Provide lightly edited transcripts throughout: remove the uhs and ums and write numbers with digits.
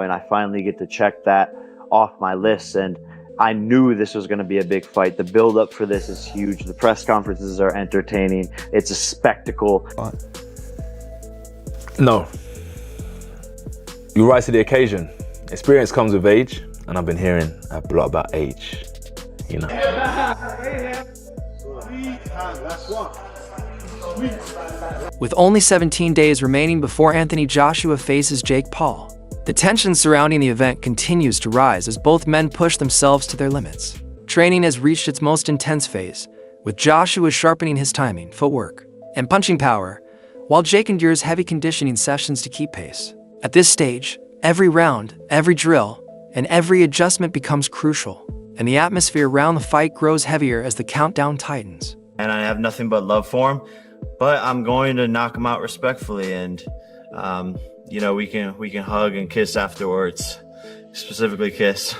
And I finally get to check that off my list, and I knew this was going to be a big fight. The build up for this is huge. The press conferences are entertaining. It's a spectacle. No. You rise to the occasion. Experience comes with age, and I've been hearing a lot about age, you know. With only 17 days remaining before Anthony Joshua faces Jake Paul, the tension surrounding the event continues to rise as both men push themselves to their limits. Training has reached its most intense phase, with Joshua sharpening his timing, footwork, and punching power, while Jake endures heavy conditioning sessions to keep pace. At this stage, every round, every drill, and every adjustment becomes crucial, and the atmosphere around the fight grows heavier as the countdown tightens. And I have nothing but love for him, but I'm going to knock him out respectfully, and you know, we can hug and kiss afterwards, specifically kiss.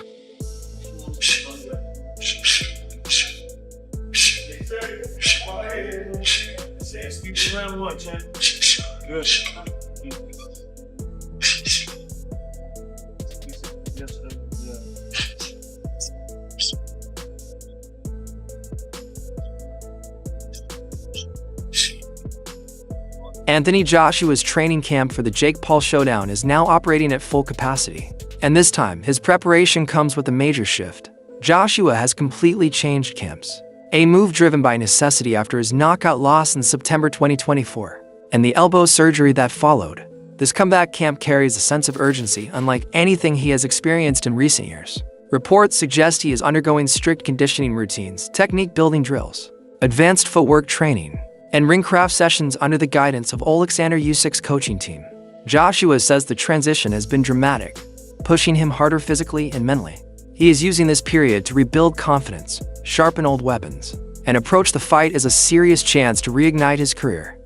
Anthony Joshua's training camp for the Jake Paul Showdown is now operating at full capacity. And this time, his preparation comes with a major shift. Joshua has completely changed camps, a move driven by necessity after his knockout loss in September 2024, and the elbow surgery that followed. This comeback camp carries a sense of urgency unlike anything he has experienced in recent years. Reports suggest he is undergoing strict conditioning routines, technique-building drills, advanced footwork training, and ringcraft sessions under the guidance of Alexander Usyk's coaching team. Joshua says the transition has been dramatic, pushing him harder physically and mentally. He is using this period to rebuild confidence, sharpen old weapons, and approach the fight as a serious chance to reignite his career.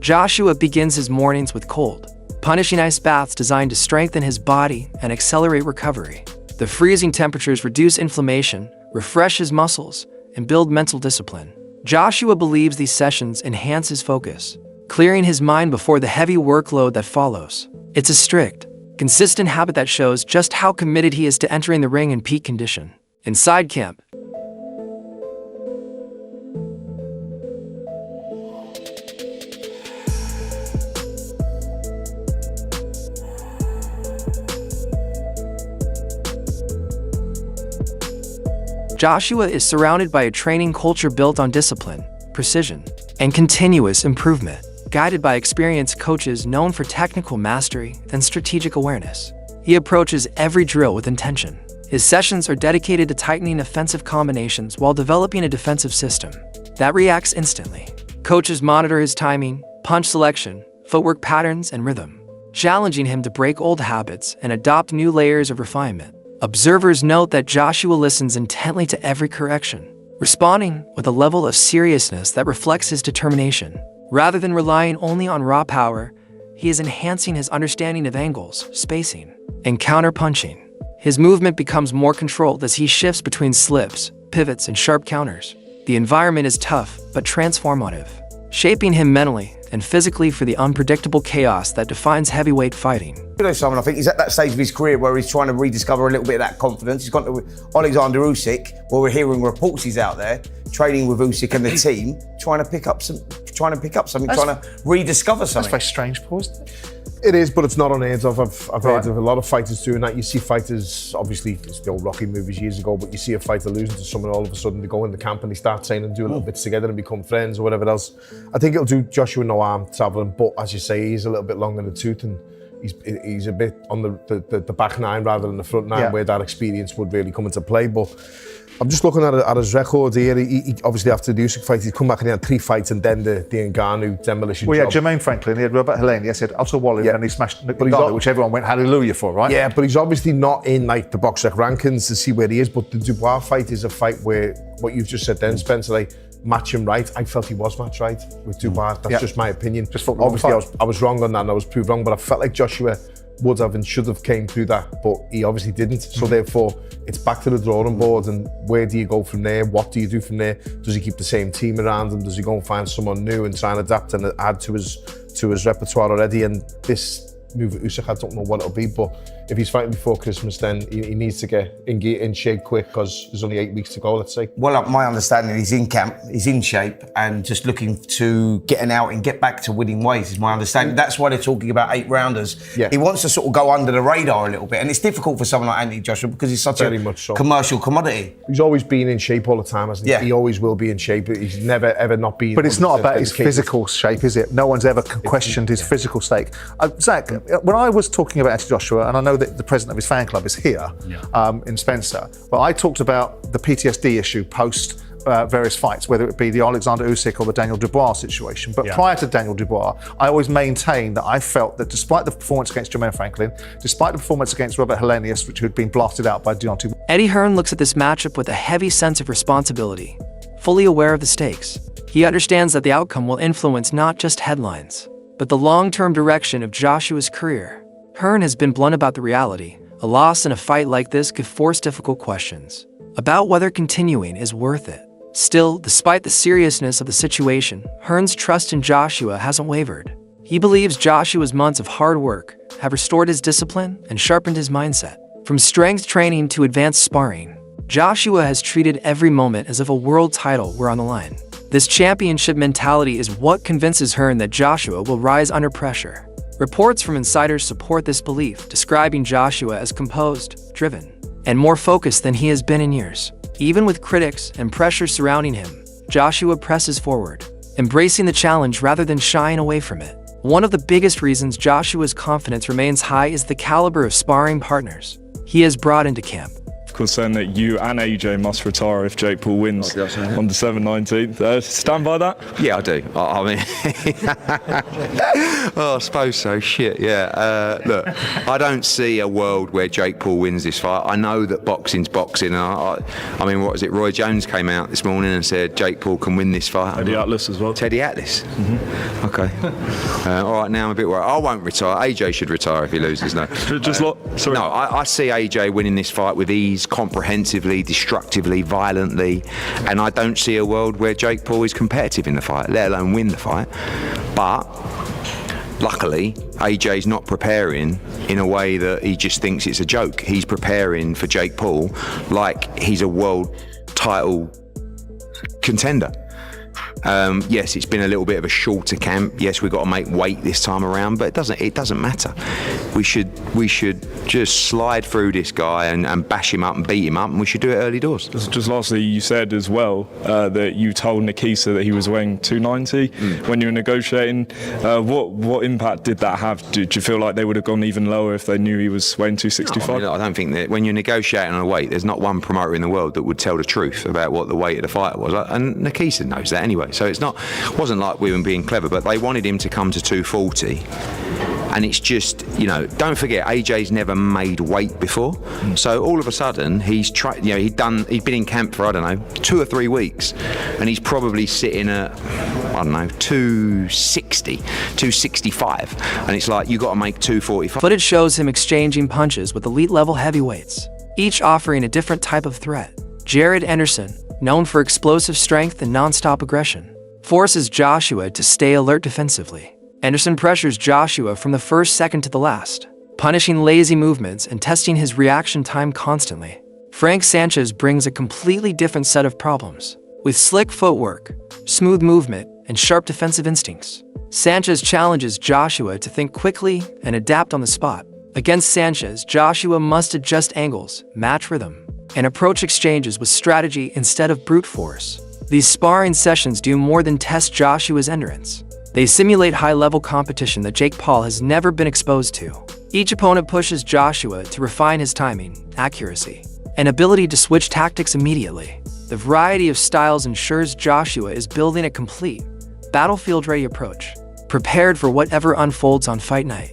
Joshua begins his mornings with cold, punishing ice baths designed to strengthen his body and accelerate recovery. The freezing temperatures reduce inflammation, refresh his muscles, and build mental discipline. Joshua believes these sessions enhance his focus, clearing his mind before the heavy workload that follows. It's a strict, consistent habit that shows just how committed he is to entering the ring in peak condition. Inside camp, Joshua is surrounded by a training culture built on discipline, precision, and continuous improvement, guided by experienced coaches known for technical mastery and strategic awareness. He approaches every drill with intention. His sessions are dedicated to tightening offensive combinations while developing a defensive system that reacts instantly. Coaches monitor his timing, punch selection, footwork patterns, and rhythm, challenging him to break old habits and adopt new layers of refinement. Observers note that Joshua listens intently to every correction, responding with a level of seriousness that reflects his determination. Rather than relying only on raw power, he is enhancing his understanding of angles, spacing, and counter-punching. His movement becomes more controlled as he shifts between slips, pivots, and sharp counters. The environment is tough but transformative, shaping him mentally and physically for the unpredictable chaos that defines heavyweight fighting. You know, Simon, I think he's at that stage of his career where he's trying to rediscover a little bit of that confidence. He's gone to Alexander Usyk, where we're hearing reports he's out there training with Usyk and the team, trying to pick up something, trying to rediscover something. That's very strange, Paul, isn't it? It is, but it's not unheard of. I've heard of a lot of fighters doing that. You see fighters, obviously, it's the old Rocky movies years ago, but you see a fighter losing to someone, all of a sudden they go in the camp and they start training and do little bits together and become friends or whatever else. I think it'll do Joshua no harm travelling, but as you say, he's a little bit long in the tooth and he's a bit on the back nine rather than the front nine, where that experience would really come into play. But I'm just looking at his record here. He obviously, after the Usyk fight, he's come back and he had 3 fights and then the Ngannou demolition job. Yeah, Jermaine Franklin, he had Robert Helene, he had Otto Wallin, and he smashed Ngannou, which everyone went hallelujah for, right? Yeah, but he's obviously not in like the box rec rankings to see where he is. But the Dubois fight is a fight where what you've just said then, Spencer, like match him right. I felt he was match right with Dubois. That's just my opinion. Just obviously, I was wrong on that and I was proved wrong, but I felt like Joshua would have and should have came through that, but he obviously didn't. So therefore, it's back to the drawing board, and where do you go from there? What do you do from there? Does he keep the same team around him? Does he go and find someone new and try and adapt and add to his repertoire already? And this move at Usyk, I don't know what it'll be, but if he's fighting before Christmas, then he needs to get in shape quick, because there's only 8 weeks to go, let's say. Well, my understanding, he's in camp, he's in shape, and just looking to get an out and get back to winning ways is my understanding. That's why they're talking about 8 rounders. Yeah. He wants to sort of go under the radar a little bit, and it's difficult for someone like Anthony Joshua because he's such Very a much so. commercial commodity. He's always been in shape all the time, hasn't he? Yeah. He always will be in shape. He's never, ever not been. But it's not about his dedicated. physical shape, is it? No one's ever questioned his physical state. Zach, when I was talking about Anthony Joshua, and I know that the president of his fan club is here in Spencer, but I talked about the PTSD issue post various fights, whether it be the Alexander Usyk or the Daniel Dubois situation. But prior to Daniel Dubois, I always maintained that I felt that despite the performance against Jermaine Franklin, despite the performance against Robert Helenius, which had been blasted out by Deontay, Eddie Hearn looks at this matchup with a heavy sense of responsibility, fully aware of the stakes. He understands that the outcome will influence not just headlines, but the long-term direction of Joshua's career. Hearn has been blunt about the reality. A loss in a fight like this could force difficult questions about whether continuing is worth it. Still, despite the seriousness of the situation, Hearn's trust in Joshua hasn't wavered. He believes Joshua's months of hard work have restored his discipline and sharpened his mindset. From strength training to advanced sparring, Joshua has treated every moment as if a world title were on the line. This championship mentality is what convinces Hearn that Joshua will rise under pressure. Reports from insiders support this belief, describing Joshua as composed, driven, and more focused than he has been in years. Even with critics and pressure surrounding him, Joshua presses forward, embracing the challenge rather than shying away from it. One of the biggest reasons Joshua's confidence remains high is the caliber of sparring partners he has brought into camp. Saying that you and AJ must retire if Jake Paul wins on December 19th. Stand by that? Yeah, I do. I mean, oh, I suppose so. Shit, yeah. Look, I don't see a world where Jake Paul wins this fight. I know that boxing's boxing. I mean, what was it? Roy Jones came out this morning and said Jake Paul can win this fight. Teddy Atlas as well. Teddy Atlas? Mm-hmm. Okay. All right, now I'm a bit worried. I won't retire. AJ should retire if he loses, no. Sorry. No, I see AJ winning this fight with ease, comprehensively, destructively, violently, and I don't see a world where Jake Paul is competitive in the fight, let alone win the fight. But luckily, AJ's not preparing in a way that he just thinks it's a joke. He's preparing for Jake Paul like he's a world title contender. Yes, it's been a little bit of a shorter camp. Yes, we've got to make weight this time around, but it doesn't matter. We should just slide through this guy and bash him up and beat him up, and we should do it early doors. Just lastly, you said as well that you told Nikisa that he was weighing 290 when you were negotiating. What impact did that have? Did you feel like they would have gone even lower if they knew he was weighing 265? No, I mean, I don't think that when you're negotiating on a weight, there's not one promoter in the world that would tell the truth about what the weight of the fighter was, and Nikisa knows that anyway. So it wasn't like we were being clever, but they wanted him to come to 240. And it's just, don't forget, AJ's never made weight before. So all of a sudden, he's tried, he'd been in camp for, 2 or 3 weeks, and he's probably sitting at, 260, 265. And it's like, you got to make 245. Footage shows him exchanging punches with elite-level heavyweights, each offering a different type of threat. Jared Anderson, known for explosive strength and non-stop aggression, forces Joshua to stay alert defensively. Anderson pressures Joshua from the first second to the last, punishing lazy movements and testing his reaction time constantly. Frank Sanchez brings a completely different set of problems. With slick footwork, smooth movement, and sharp defensive instincts, Sanchez challenges Joshua to think quickly and adapt on the spot. Against Sanchez, Joshua must adjust angles, match rhythm, and approach exchanges with strategy instead of brute force. These sparring sessions do more than test Joshua's endurance. They simulate high-level competition that Jake Paul has never been exposed to. Each opponent pushes Joshua to refine his timing, accuracy, and ability to switch tactics immediately. The variety of styles ensures Joshua is building a complete, battlefield-ready approach, prepared for whatever unfolds on fight night.